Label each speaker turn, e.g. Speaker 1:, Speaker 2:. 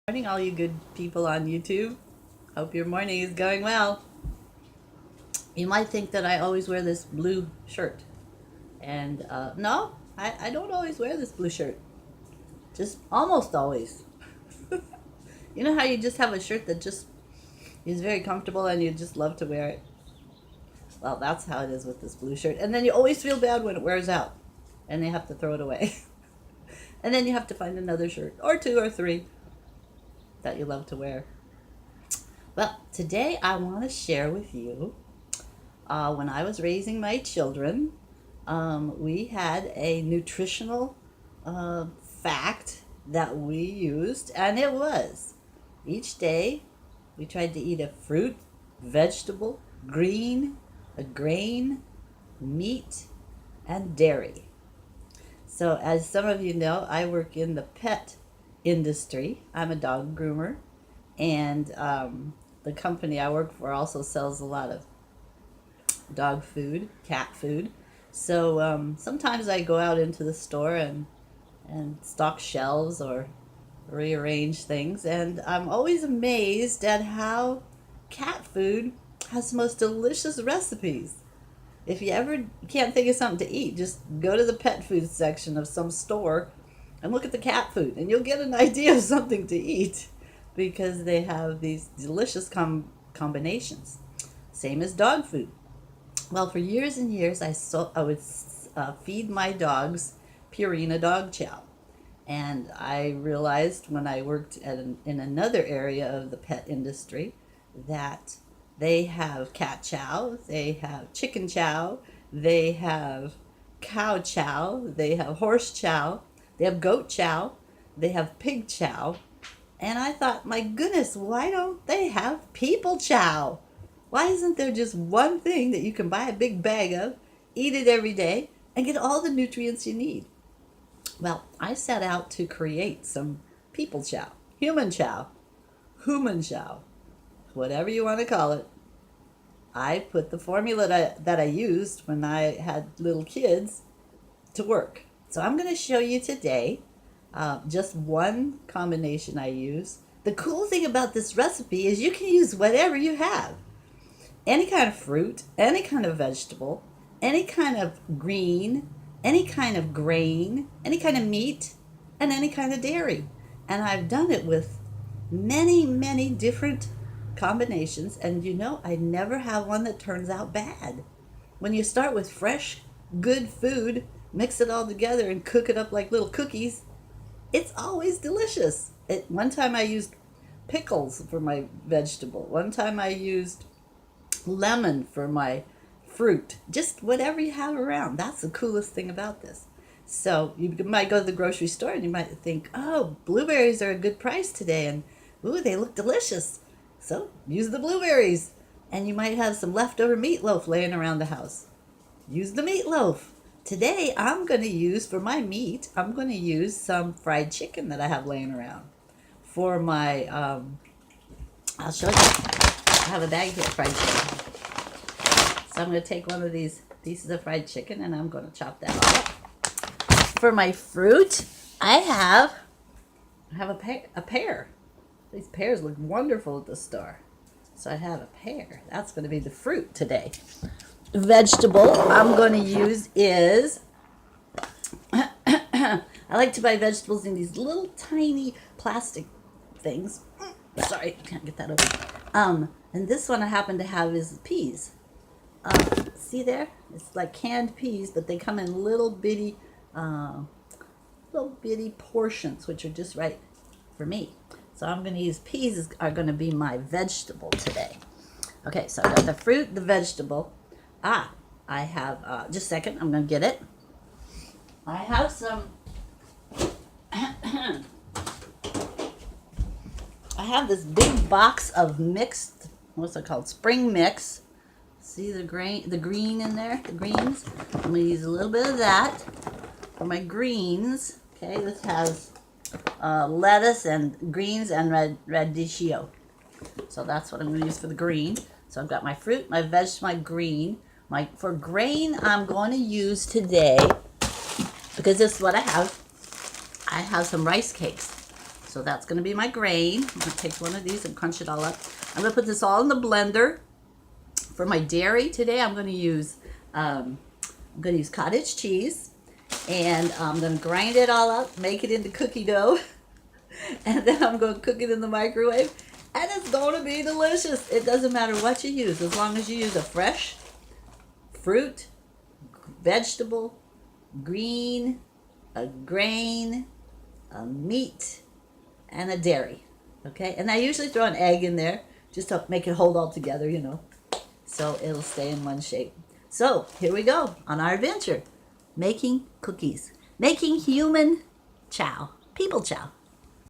Speaker 1: Morning, all you good people on YouTube. Hope your morning is going well. You might think that I always wear this blue shirt. And no, I don't always wear this blue shirt. Just almost always. You know how you just have a shirt that just is very comfortable and you just love to wear it? Well, that's how it is with this blue shirt. And then you always feel bad when it wears out and you have to throw it away. And then you have to find another shirt or two or three that you love to wear. Well, today I want to share with you when I was raising my children, we had a nutritional fact that we used, and it was each day we tried to eat a fruit, vegetable, green, a grain, meat, and dairy. So, as some of you know, I work in the pet industry. I'm a dog groomer, and the company I work for also sells a lot of dog food, cat food. So sometimes I go out into the store and stock shelves or rearrange things, and I'm always amazed at how cat food has the most delicious recipes. If you ever can't think of something to eat, just go to the pet food section of some store and look at the cat food, and you'll get an idea of something to eat because they have these delicious combinations. Same as dog food. Well, for years and years, I would feed my dogs Purina dog chow, and I realized when I worked in another area of the pet industry that they have cat chow, they have chicken chow, they have cow chow, they have horse chow, they have goat chow, they have pig chow, and I thought, my goodness, why don't they have people chow? Why isn't there just one thing that you can buy a big bag of, eat it every day, and get all the nutrients you need? Well, I set out to create some people chow, human chow, whatever you want to call it. I put the formula that I used when I had little kids to work. So I'm going to show you today just one combination I use. The cool thing about this recipe is you can use whatever you have. Any kind of fruit, any kind of vegetable, any kind of green, any kind of grain, any kind of meat, and any kind of dairy. And I've done it with many, many different combinations, and I never have one that turns out bad. When you start with fresh, good food, mix it all together and cook it up like little cookies, it's always delicious. One time I used pickles for my vegetable. One time I used lemon for my fruit. Just whatever you have around. That's the coolest thing about this. So you might go to the grocery store and you might think, oh, blueberries are a good price today, and ooh, they look delicious. So use the blueberries. And you might have some leftover meatloaf laying around the house. Use the meatloaf. Today I'm going to use, for my meat, I'm going to use some fried chicken that I have laying around. For my, I'll show you. I have a bag here of fried chicken. So I'm going to take one of these pieces of fried chicken and I'm going to chop that all up. For my fruit, I have a pear. These pears look wonderful at the store. So I have a pear. That's going to be the fruit today. Vegetable I'm going to use is I like to buy vegetables in these little tiny plastic things. Sorry, can't get that open. And this one I happen to have is peas. See there? It's like canned peas, but they come in little bitty portions, which are just right for me. So I'm going to use peas are going to be my vegetable today. Okay, so I got the fruit, the vegetable. I have, just a second, I'm going to get it. I have some, I have this big box of mixed, what's it called, spring mix. See the green in there, the greens? I'm going to use a little bit of that for my greens. Okay, this has lettuce and greens and radicchio. So that's what I'm going to use for the green. So I've got my fruit, my veg, my green. For grain, I'm going to use today, because this is what I have. I have some rice cakes. So that's going to be my grain. I'm going to take one of these and crunch it all up. I'm going to put this all in the blender. For my dairy today, I'm going to use cottage cheese, and I'm going to grind it all up, make it into cookie dough, and then I'm going to cook it in the microwave, and it's going to be delicious. It doesn't matter what you use, as long as you use a fresh fruit, vegetable, green, a grain, a meat, and a dairy. Okay, and I usually throw an egg in there just to make it hold all together, you know, so it'll stay in one shape. So here we go on our adventure, making cookies, making human chow, people chow.